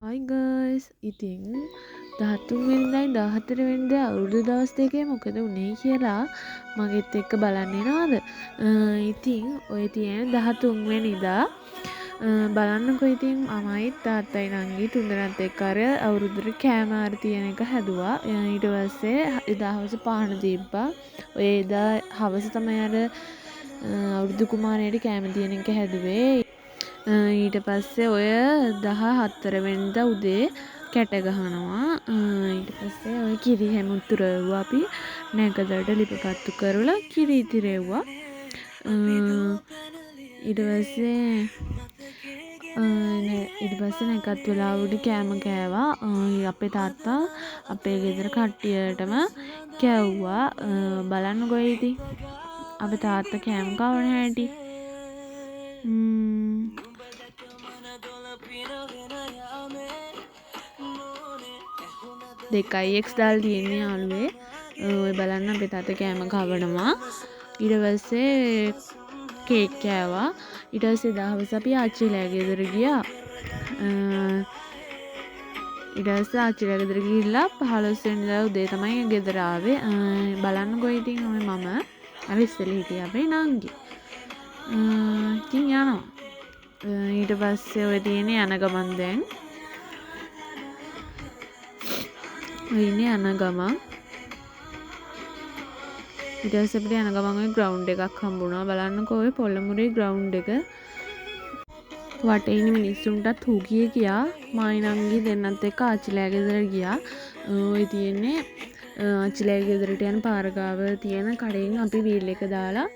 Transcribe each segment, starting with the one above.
Hi guys, ඉතින් 13 වෙනිදායි 14 වෙනිදා අවුරුදු දවස් දෙකේ මොකද උනේ කියලා මගෙත් එක්ක බලන්න එනවද? ඉතින් ඔය තියෙන 13 වෙනිදා බලන්නකෝ ඉතින් මමයි තාත්තයි නංගි තුන්දෙනාත් එක්ක අර අවුරුද්දට කෑම ආර තියෙන එක හැදුවා. ඊට පස්සේ එදා හවස පාන දීප්පා. ඔය එදා හවස තමයි අර අවුරුදු කුමාරයට කෑම තියෙන එක හැදුවේ. ඊට පස්සේ ඔය 14 වෙනිදා උදේ කැට ගහනවා. ඊට පස්සේ ඔය කිරි හැමුතුරෙව්වා අපි නැකතට ලිපපත්තු කරලා කිරි ඉතිරෙව්වා. ඊට පස්සේ නැකත් වෙලාවට කෑම කෑවා. අපේ තාත්තා අපේ ගෙදර කට්ටියටම කැව්වා. බලන්නකෝ ඉතින් අපේ තාත්තා කෑම කවන හැටි. 2x දාලා තියෙන්නේ යාළුවේ. ඔය බලන්න අපේ තාත්තා කෑම කවනවා. ඊට පස්සේ කේක් කෑවා. ඊට පස්සේ දවස් අපි ආච්චිලා ගෙදර ගියා. ඊට පස්සේ ආච්චිලා ගෙදර ගිහිල්ලා 15 වෙනිදා උදේ තමයි ගෙදර ආවේ. බලන්නකෝ ඉතින් ඔය මම අර ඉස්සෙල්ලා හිටියේ අපේ නංගි. ඉතින් යනවා. ඊට පස්සේ ඔය තියෙන්නේ යන ගමන් දැන්. ඔය ඉන්නේ යන ගමන්. ඊට පස්සේ අපිට යන ගමන් ඔය ග්‍රවුන්ඩ් එකක් හම්බුණා. බලන්නකෝ ඔය පොළමුරේ ග්‍රවුන්ඩ් එක. වටේ ඉන්න මිනිස්සුන්ටත් හු කියා මායි නංගි දෙන්නත් එක්ක ආච්චිලා ගෙදර ගියා. ඔය තියෙන්නේ ආච්චිලා ගෙදරට යන පාර ගාව තියෙන කඩෙන් අපි වීල් එක දාලා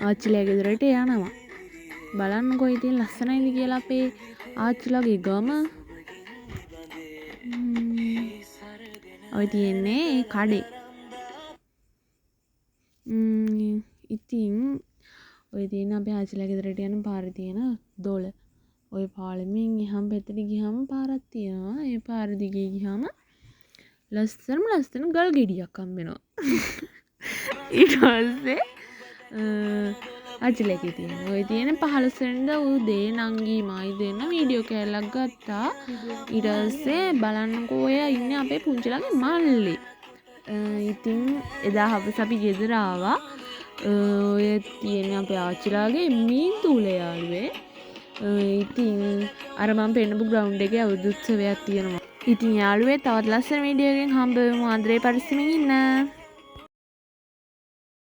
ආච්චිලා ගෙදරට යනවා. බලන්නකෝ ඉතින් ලස්සනයිද කියලා අපේ ආච්චිලාගේ ගම. ඔය තියෙන්නේ කඩේ. ඉතින් ඔය තියෙන අපේ ආච්චිලා ගෙදරට යන පාරේ තියෙන දොළ. ඔය පාලෙමින් එහාම පැත්තට ගියාම පාරක් තියෙනවා. ඒ පාර දිගේ ගියාම ලස්සන ගල් ගෙඩියක් හම්බෙනවා. ඊට පස්සේ ආච්චිලාගේ තියෙන ඔය තියෙන 15 වෙනිදා උදේ නංගි මායි දෙන්න වීඩියෝ කෑල්ලක් ගත්තා. ඊට පස්සේ බලන්නකෝ ඔය ඉන්නේ අපේ පුංචිලාගේ මල්ලි. ඉතින් එදා හවස අපි ගෙදර ආවා. ඔය තියෙන්නේ අපේ ආච්චිලාගේ මීන්තුල යාළුවේ. ඉතින් අර මම පෙන්නපු ග්‍රවුන්ඩ් එකේ අවුරුදු උත්සවයක් තියෙනවා. ඉතින් යාළුවේ තවත් ලස්සන වීඩියෝ එකකින් හම්බ වෙමු. ආදරේ පරිස්සමින් ඉන්න.